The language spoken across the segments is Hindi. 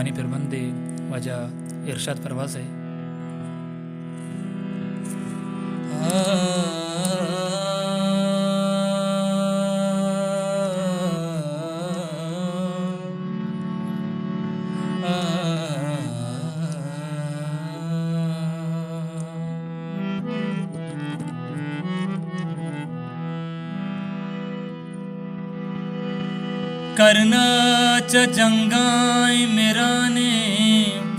दानी फिरबंदे वजह इरशाद परवाज है। करना च जंगाई मेरा ने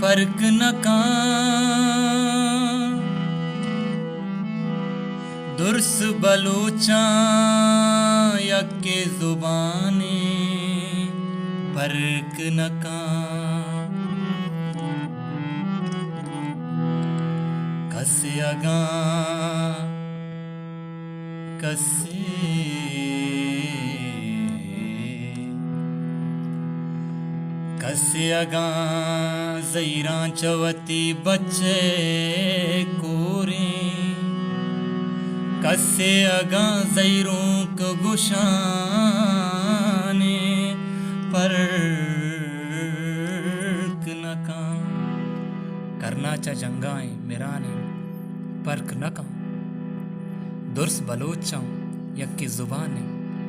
फर्क न कान दुर्स बलोचा यके जुबाने फर्क न कान कसे अगा कसे कसे अगा ज़ईरा चवती बच्चे कोरे कसे अगा ज़ईरों को गुशाने पर्क न कां करना चा जंगाएं मेराने पर्क न कां दुर्स बलोचां यक्की ज़ुबाने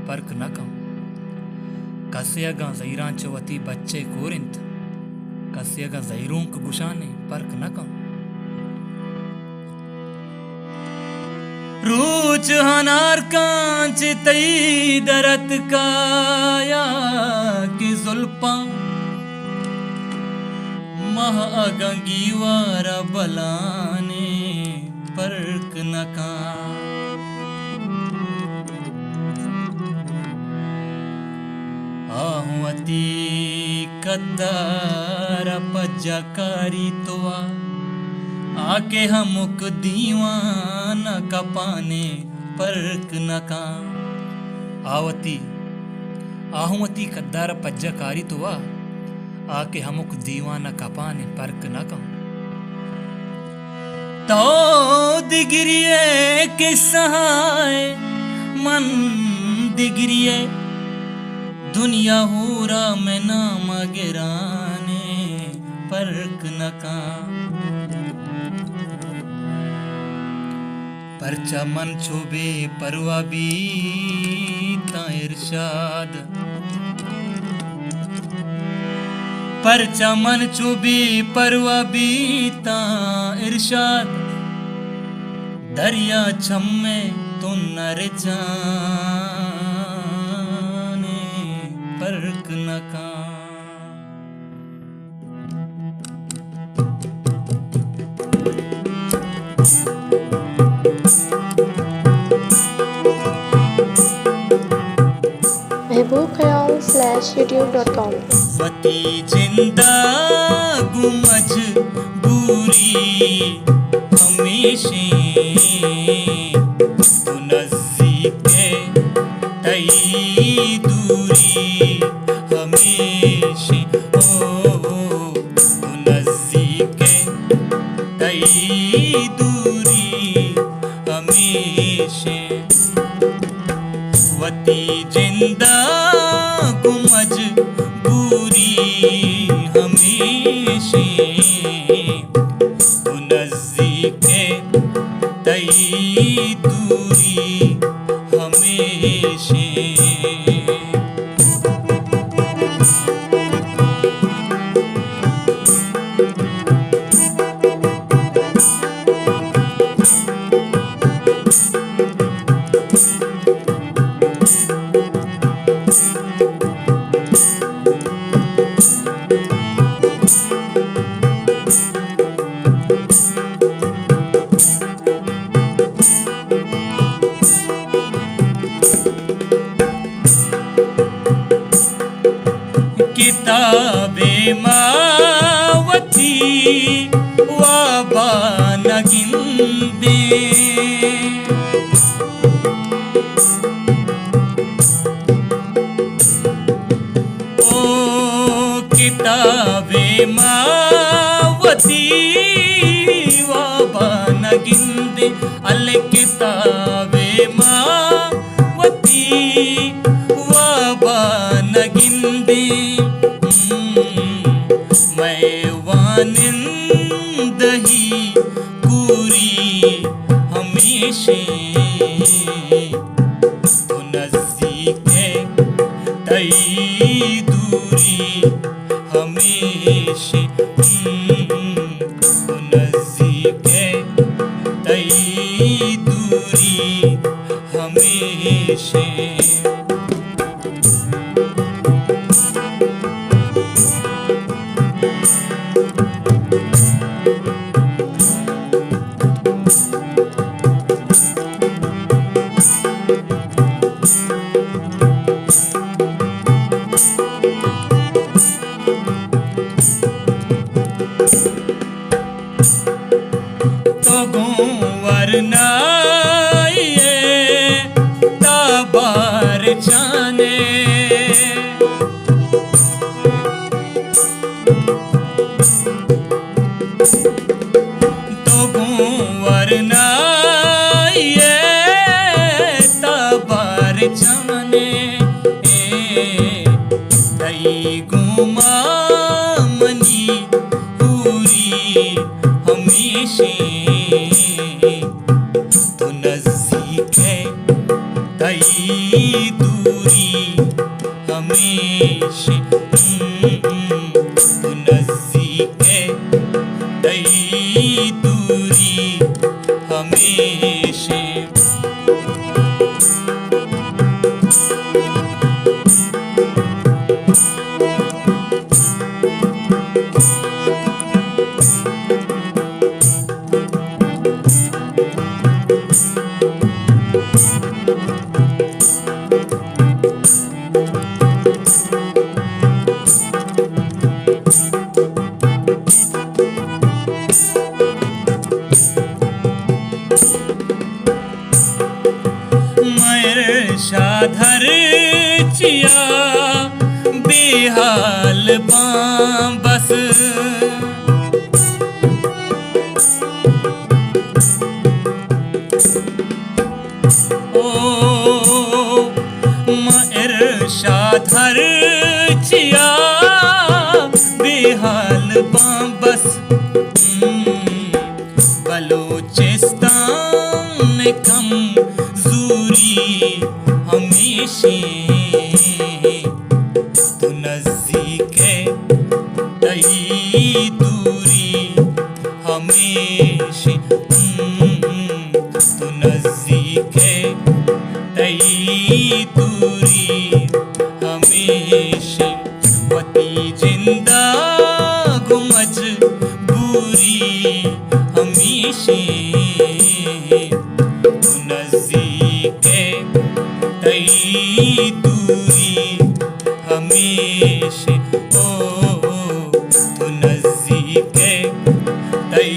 पर्क न कां कसियगा ज़ईरा चवती बच्चे कोरिंत कसियगा ज़ईरों को गुशाने पर्क न कां रूच हनार कांच तई दरत काया की जुल्पा मह अगंगी वारा बलाने पर्क न कां आहवती कद्दार पज्जाकारी तोआ आके हमुक दीवाना कपाने पर्क न कां आहवती कद्दार पज्जाकारी तोआ आके हमुक दीवाना कपाने पर्क न कां तो दिगरिए के सहाय मन दिगरिए दुनिया हूरा में नाम गिराने पर्क न कां परचा मन छुबे परवा बीता इरशाद परचा मन छुबे परवा बीता इरशाद दरिया छम्मे तो नर जाने पर्क न कां महबूबख्याल/youtube.com वती जिंदा गुमज बुरी हमेशे तू नज़दीके तई दूरी हमेशे ओ तू नज़दीके तई दूरी हमेशे वती जिंदा गुमज बुरी हमेशे तू नज़दीके तई दूरी हमेशे किताबे मावती वाबा नगिंदे ओ किताबे मावती वाबा नगिंदे अल किताबे मावती वाबा नगिंदे मैं हमेशे तो नजदीक है तई दूरी हमेशे तो नजदीक है तई दूरी हमेशे वरनाइए ताबार जाने तो वरनाइए ताबार जाने तई गुमा मनी पूरी हमेशे तो नजदीक है तई दूरी हमेशे तो नजदीक है तई दूरी हमेशे शाधर चिया बेहाल बस ओ मर शाधर चिया बेहाल बस बलोचिस्तान कम दूरी हमेशे तो नजदीक है तई दूरी हमेशे तो नजदीक है तई दूरी हमेशे वती जिंदा गुमज बुरी हमेशे तई दूरी हमेशे ओ तो नजदीक है तई